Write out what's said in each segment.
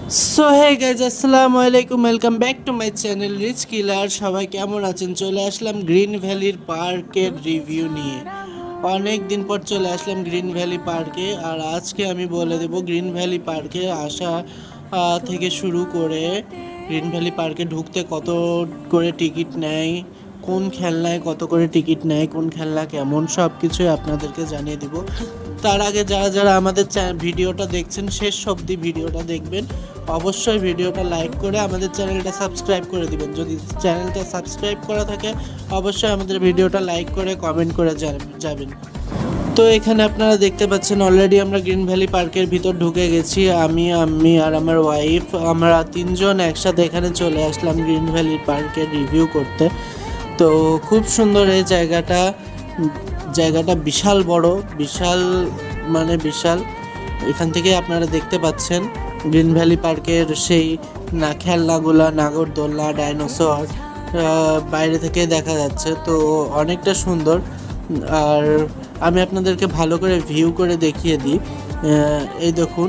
So hey guys, আসসালামু আলাইকুম, welcome back to my channel rich killer. সবাই কেমন আছেন? চলে আসলাম গ্রিন ভ্যালির পার্কের রিভিউ নিয়ে। অনেক দিন পর চলে আসলাম গ্রিন ভ্যালি পার্কে। আর আজকে আমি বলে দেব গ্রিন ভ্যালি পার্কে আসা থেকে শুরু করে গ্রিন ভ্যালি পার্কে ঢুকতে কত করে টিকিট নেয়, কোন খেলনায় কত করে টিকিট নেয়, কোন খেলনা কেমন, সব কিছুই আপনাদেরকে জানিয়ে দিব। তার আগে যারা যারা আমাদের ভিডিওটা দেখছেন শেষ অবধি ভিডিওটা দেখবেন। অবশ্যই ভিডিওটা লাইক করে আমাদের চ্যানেলটা সাবস্ক্রাইব করে দিবেন। যদি চ্যানেলটা সাবস্ক্রাইব করা থাকে অবশ্যই আমাদের ভিডিওটা লাইক করে কমেন্ট করে যাবেন। তো এখানে আপনারা দেখতে পাচ্ছেন অলরেডি আমরা গ্রিন ভ্যালি পার্কের ভিতর ঢুকে গেছি। আমি আর আমার ওয়াইফ, আমরা তিনজন একসাথে এখানে চলে আসলাম গ্রিন ভ্যালি পার্কের রিভিউ করতে। তো খুব সুন্দর এই জায়গাটা বিশাল বড়, বিশাল মানে বিশাল। এখান থেকে আপনারা দেখতে পাচ্ছেন গ্রিন ভ্যালি পার্কের সেই খেলনাগুলা, নাগরদোলনা, ডাইনোসর বাইরে থেকে দেখা যাচ্ছে। তো অনেকটা সুন্দর। আর আমি আপনাদেরকে ভালো করে ভিউ করে দেখিয়ে দিই। এই দেখুন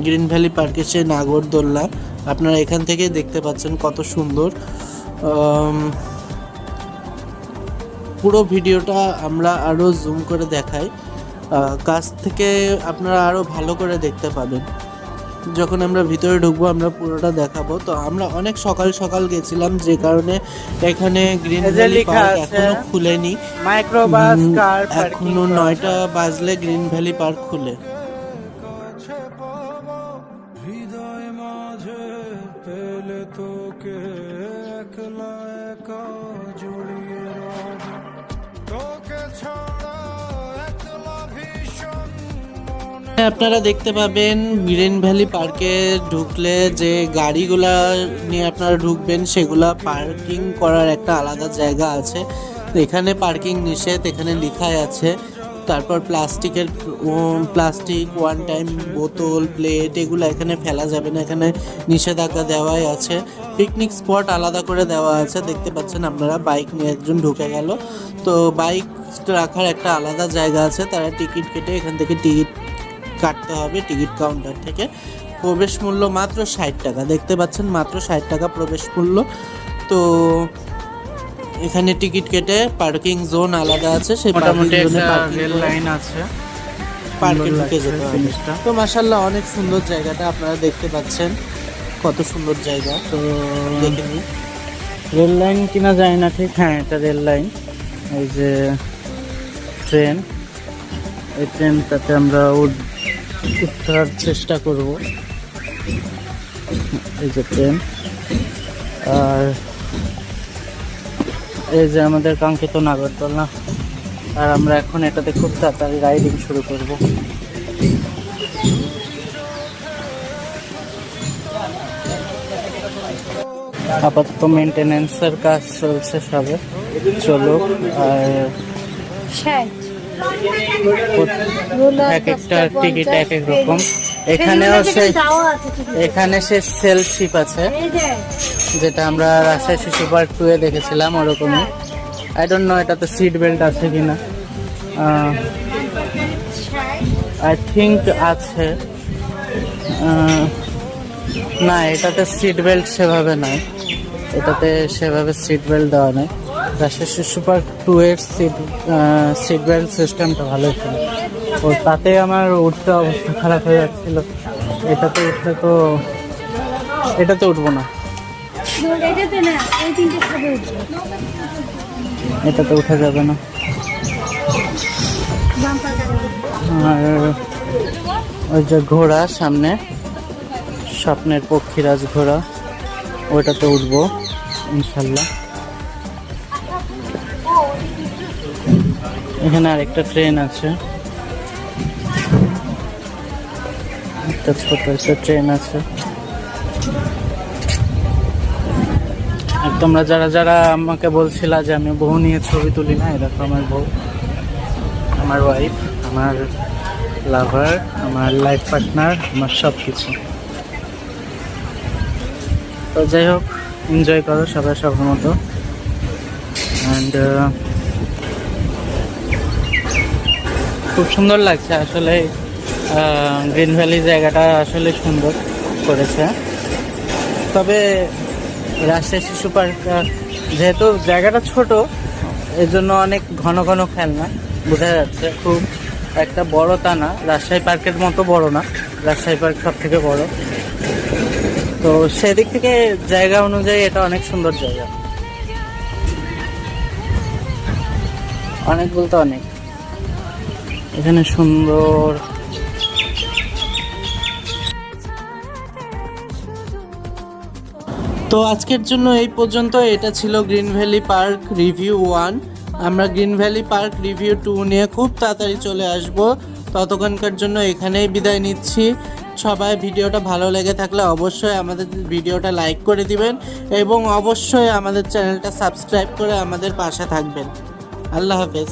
গ্রিন ভ্যালি পার্কের সেই নাগরদোলনা আপনারা এখান থেকে দেখতে পাচ্ছেন কত সুন্দর। পুরো ভিডিওটা আমরা আরও জুম করে দেখাই, কাছ থেকে আপনারা আরও ভালো করে দেখতে পাবেন। যখন আমরা ভিতরে ঢুকবো আমরা পুরোটা দেখাবো। তো আমরা অনেক সকাল সকাল গেছিলাম, যে কারণে এখানে গ্রিন ভ্যালি পার্ক এখনো খুলেনি। মাইক্রোবাস কার এখনো 9টা বাজলে গ্রিন ভ্যালি পার্ক খুলে। আপনারা দেখতে পাবেন গ্রিন ভ্যালি পার্কে ঢুকলে যে গাড়িগুলা নিয়ে আপনারা ঢুকবেন সেগুলা পার্কিং করার একটা আলাদা জায়গা আছে। এখানে পার্কিং নিষেধ, এখানে লেখাই আছে। তারপর প্লাস্টিক ওয়ান টাইম বোতল, প্লেট এগুলো এখানে ফেলা যাবে না, এখানে নিষেধাজ্ঞা দেওয়াই আছে। পিকনিক স্পট আলাদা করে দেওয়া আছে, দেখতে পাচ্ছেন আপনারা। বাইক নিয়ে একজন ঢুকে গেল, তো বাইক রাখার একটা আলাদা জায়গা আছে। তারা টিকিট কেটে এখান থেকে টিকিট কাটতে হবে টিকিট কাউন্টার থেকে। প্রবেশ মূল্য মাত্র 60 টাকা, দেখতে পাচ্ছেন মাত্র 60 টাকা প্রবেশ মূল্য। তো এখানে টিকিট কেটে পার্কিং জোন আলাদা আছে, সেই পার্কিং জোনে রেল লাইন আছে, পার্কে ঢুকে যেতে হবে। তো মাশাআল্লাহ অনেক সুন্দর জায়গাটা আপনারা দেখতে পাচ্ছেন, কত সুন্দর জায়গা। তো দেখে নিন। রেল লাইন কিনা যায় না ঠিক, হ্যাঁ এটা রেল লাইন। এই যে ট্রেন, এই ট্রেনটাতে আমরা উঠার চেষ্টা করব। এই যে ট্রেন, আর এই যে আমাদের কাঙ্ক্ষিত নাগরদোলনা। আর আমরা এখন এটাতে খুব তাড়াতাড়ি রাইডিং শুরু করব। আপাতত মেনটেনেন্সের কাজ চলছে সবে, চলুক। আর এক একটা টিকিট এক এক রকম। এখানে সে সেলফশিপ আছে, যেটা আমরা রাজশাহী শিশু পার্ক 2 এ দেখেছিলাম ওরকমই। আই ডোন্ট নো এটাতে সিট বেল্ট আছে কিনা, আই থিঙ্ক আছে। না, এটাতে সিট বেল্ট সেভাবে নাই, এটাতে সেভাবে সিট বেল্ট দেওয়া নেই। রাজশাহী শিশু পার্ক 2 এর সিট বেল্ট সিস্টেমটা ভালো ছিল, ও তাতে আমার উঠতে অবস্থা খারাপ হয়ে যাচ্ছিল। এটাতে উঠবো না, এটাতে উঠা যাবে না। আর ওই যে ঘোড়া সামনে, স্বপ্নের পক্ষীরাজ ঘোড়া, ওইটাতে উঠবো ইনশাল্লাহ। এখানে আরেকটা ট্রেন আছে, একটা ছোট একটা ট্রেন আছে। তোমরা যারা যারা আমাকে বলছিলা যে আমি বউ নিয়ে ছবি তুলি না, এরকম আমার বউ, আমার ওয়াইফ, আমার লাভার, আমার লাইফ পার্টনার, আমার সব কিছু। তো যাই হোক, এনজয় করো সবাই সবার মতো। অ্যান্ড খুব সুন্দর লাগছে আসলে, গ্রিন ভ্যালি জায়গাটা আসলে সুন্দর করেছে। তবে রাজশাহী শিশু পার্ক যেহেতু জায়গাটা ছোট, এর জন্য অনেক ঘন ঘন খেলনা বোঝা যাচ্ছে। খুব একটা বড় তা না, রাজশাহী পার্কের মতো বড় না, রাজশাহী পার্ক সব থেকে বড়। তো সেদিক থেকে জায়গা অনুযায়ী এটা অনেক সুন্দর জায়গা, অনেক বলতে অনেক। এখানে সুন্দর তো আজকের জন্য এই পর্যন্ত। এটা ছিল গ্রিন ভ্যালি পার্ক রিভিউ 1। আমরা গ্রিন ভ্যালি পার্ক রিভিউ 2 নিয়ে খুব তাড়াতাড়ি চলে আসব। ততক্ষণকার জন্য এখানেই বিদায় নিচ্ছি। সবাই ভিডিওটা ভালো লেগে থাকলে অবশ্যই আমাদের ভিডিওটা লাইক করে দিবেন এবং অবশ্যই আমাদের চ্যানেলটা সাবস্ক্রাইব করে আমাদের পাশে থাকবেন। আল্লাহ হাফেজ।